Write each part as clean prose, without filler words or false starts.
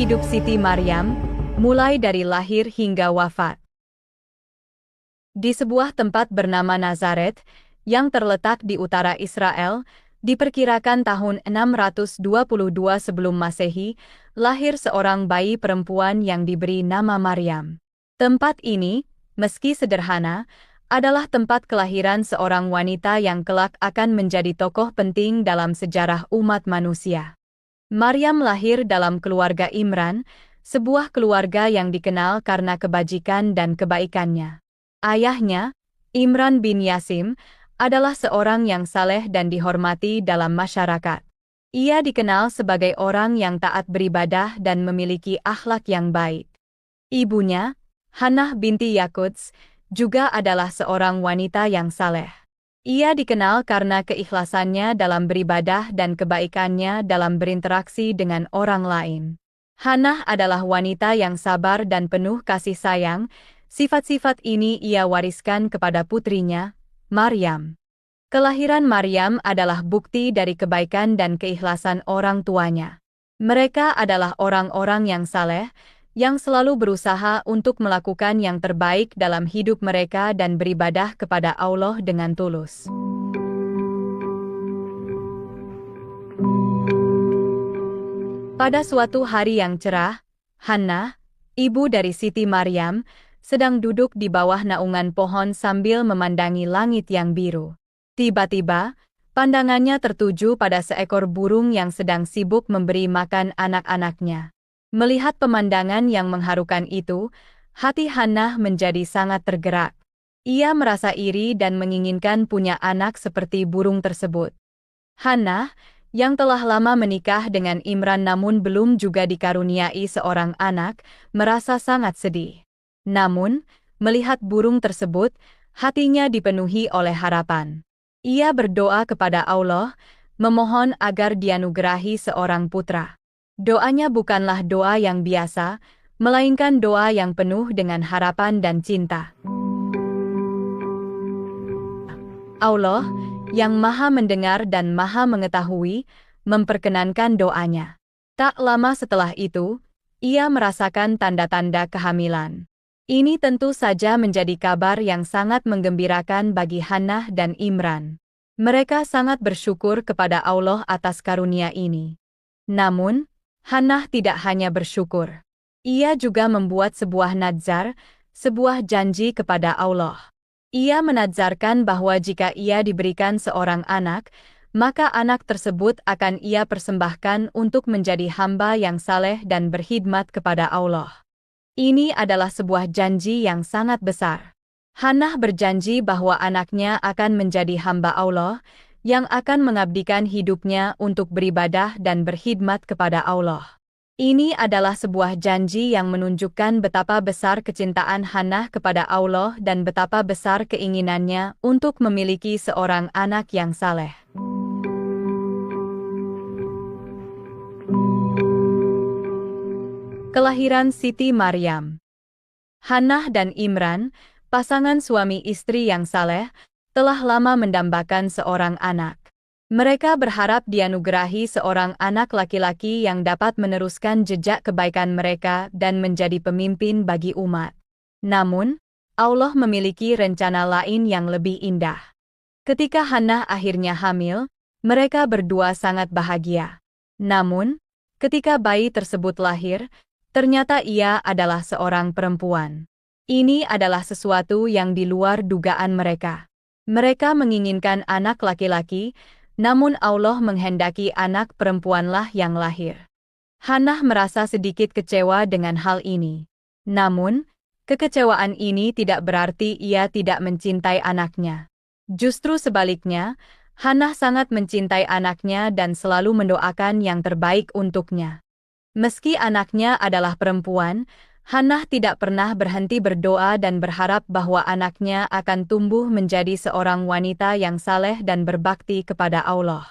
hidup Siti Maryam, mulai dari lahir hingga wafat. Di sebuah tempat bernama Nazaret, yang terletak di utara Israel, diperkirakan tahun 622 sebelum Masehi, lahir seorang bayi perempuan yang diberi nama Maryam. Tempat ini, meski sederhana, adalah tempat kelahiran seorang wanita yang kelak akan menjadi tokoh penting dalam sejarah umat manusia. Maryam lahir dalam keluarga Imran, sebuah keluarga yang dikenal karena kebajikan dan kebaikannya. Ayahnya, Imran bin Yasim, adalah seorang yang saleh dan dihormati dalam masyarakat. Ia dikenal sebagai orang yang taat beribadah dan memiliki akhlak yang baik. Ibunya, Hannah binti Yaquts, juga adalah seorang wanita yang saleh. Ia dikenal karena keikhlasannya dalam beribadah dan kebaikannya dalam berinteraksi dengan orang lain. Hannah adalah wanita yang sabar dan penuh kasih sayang. Sifat-sifat ini ia wariskan kepada putrinya, Maryam. Kelahiran Maryam adalah bukti dari kebaikan dan keikhlasan orang tuanya. Mereka adalah orang-orang yang saleh, yang selalu berusaha untuk melakukan yang terbaik dalam hidup mereka dan beribadah kepada Allah dengan tulus. Pada suatu hari yang cerah, Hannah, ibu dari Siti Maryam, sedang duduk di bawah naungan pohon sambil memandangi langit yang biru. Tiba-tiba, pandangannya tertuju pada seekor burung yang sedang sibuk memberi makan anak-anaknya. Melihat pemandangan yang mengharukan itu, hati Hannah menjadi sangat tergerak. Ia merasa iri dan menginginkan punya anak seperti burung tersebut. Hannah, yang telah lama menikah dengan Imran namun belum juga dikaruniai seorang anak, merasa sangat sedih. Namun, melihat burung tersebut, hatinya dipenuhi oleh harapan. Ia berdoa kepada Allah, memohon agar dianugerahi seorang putra. Doanya bukanlah doa yang biasa, melainkan doa yang penuh dengan harapan dan cinta. Allah, yang Maha Mendengar dan Maha Mengetahui, memperkenankan doanya. Tak lama setelah itu, ia merasakan tanda-tanda kehamilan. Ini tentu saja menjadi kabar yang sangat menggembirakan bagi Hannah dan Imran. Mereka sangat bersyukur kepada Allah atas karunia ini. Namun, Hannah tidak hanya bersyukur. Ia juga membuat sebuah nadzar, sebuah janji kepada Allah. Ia menadzarkan bahwa jika ia diberikan seorang anak, maka anak tersebut akan ia persembahkan untuk menjadi hamba yang saleh dan berkhidmat kepada Allah. Ini adalah sebuah janji yang sangat besar. Hannah berjanji bahwa anaknya akan menjadi hamba Allah, yang akan mengabdikan hidupnya untuk beribadah dan berkhidmat kepada Allah. Ini adalah sebuah janji yang menunjukkan betapa besar kecintaan Hannah kepada Allah dan betapa besar keinginannya untuk memiliki seorang anak yang saleh. Kelahiran Siti Maryam. Hannah dan Imran, pasangan suami istri yang saleh, telah lama mendambakan seorang anak. Mereka berharap dianugerahi seorang anak laki-laki yang dapat meneruskan jejak kebaikan mereka dan menjadi pemimpin bagi umat. Namun, Allah memiliki rencana lain yang lebih indah. Ketika Hannah akhirnya hamil, mereka berdua sangat bahagia. Namun, ketika bayi tersebut lahir, ternyata ia adalah seorang perempuan. Ini adalah sesuatu yang di luar dugaan mereka. Mereka menginginkan anak laki-laki, namun Allah menghendaki anak perempuanlah yang lahir. Hannah merasa sedikit kecewa dengan hal ini. Namun, kekecewaan ini tidak berarti ia tidak mencintai anaknya. Justru sebaliknya, Hannah sangat mencintai anaknya dan selalu mendoakan yang terbaik untuknya. Meski anaknya adalah perempuan, Hannah tidak pernah berhenti berdoa dan berharap bahwa anaknya akan tumbuh menjadi seorang wanita yang saleh dan berbakti kepada Allah.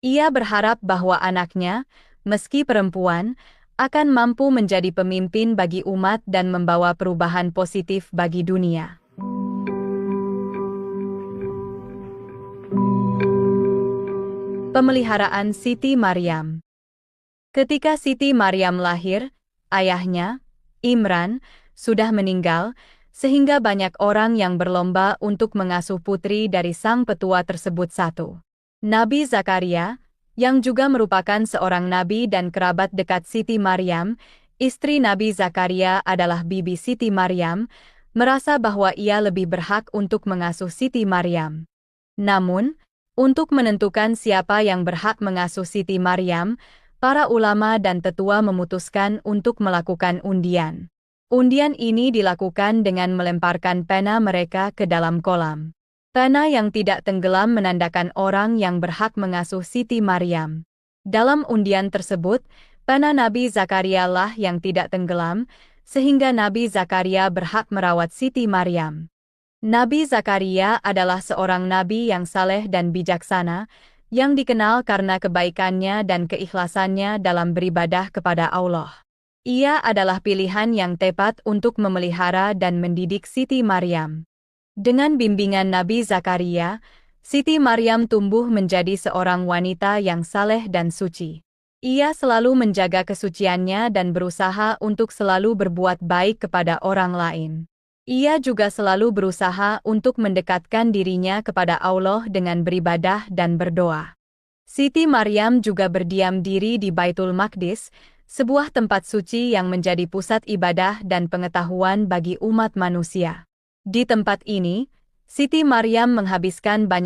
Ia berharap bahwa anaknya, meski perempuan, akan mampu menjadi pemimpin bagi umat dan membawa perubahan positif bagi dunia. Pemeliharaan Siti Maryam. Ketika Siti Maryam lahir, ayahnya, Imran, sudah meninggal, sehingga banyak orang yang berlomba untuk mengasuh putri dari sang petua tersebut satu. Nabi Zakaria, yang juga merupakan seorang nabi dan kerabat dekat Siti Maryam, istri Nabi Zakaria adalah Bibi Siti Maryam, merasa bahwa ia lebih berhak untuk mengasuh Siti Maryam. Namun, untuk menentukan siapa yang berhak mengasuh Siti Maryam, para ulama dan tetua memutuskan untuk melakukan undian. Undian ini dilakukan dengan melemparkan pena mereka ke dalam kolam. Pena yang tidak tenggelam menandakan orang yang berhak mengasuh Siti Maryam. Dalam undian tersebut, pena Nabi Zakaria lah yang tidak tenggelam, sehingga Nabi Zakaria berhak merawat Siti Maryam. Nabi Zakaria adalah seorang nabi yang saleh dan bijaksana, yang dikenal karena kebaikannya dan keikhlasannya dalam beribadah kepada Allah. Ia adalah pilihan yang tepat untuk memelihara dan mendidik Siti Maryam. Dengan bimbingan Nabi Zakaria, Siti Maryam tumbuh menjadi seorang wanita yang saleh dan suci. Ia selalu menjaga kesuciannya dan berusaha untuk selalu berbuat baik kepada orang lain. Ia juga selalu berusaha untuk mendekatkan dirinya kepada Allah dengan beribadah dan berdoa. Siti Maryam juga berdiam diri di Baitul Maqdis, sebuah tempat suci yang menjadi pusat ibadah dan pengetahuan bagi umat manusia. Di tempat ini, Siti Maryam menghabiskan banyak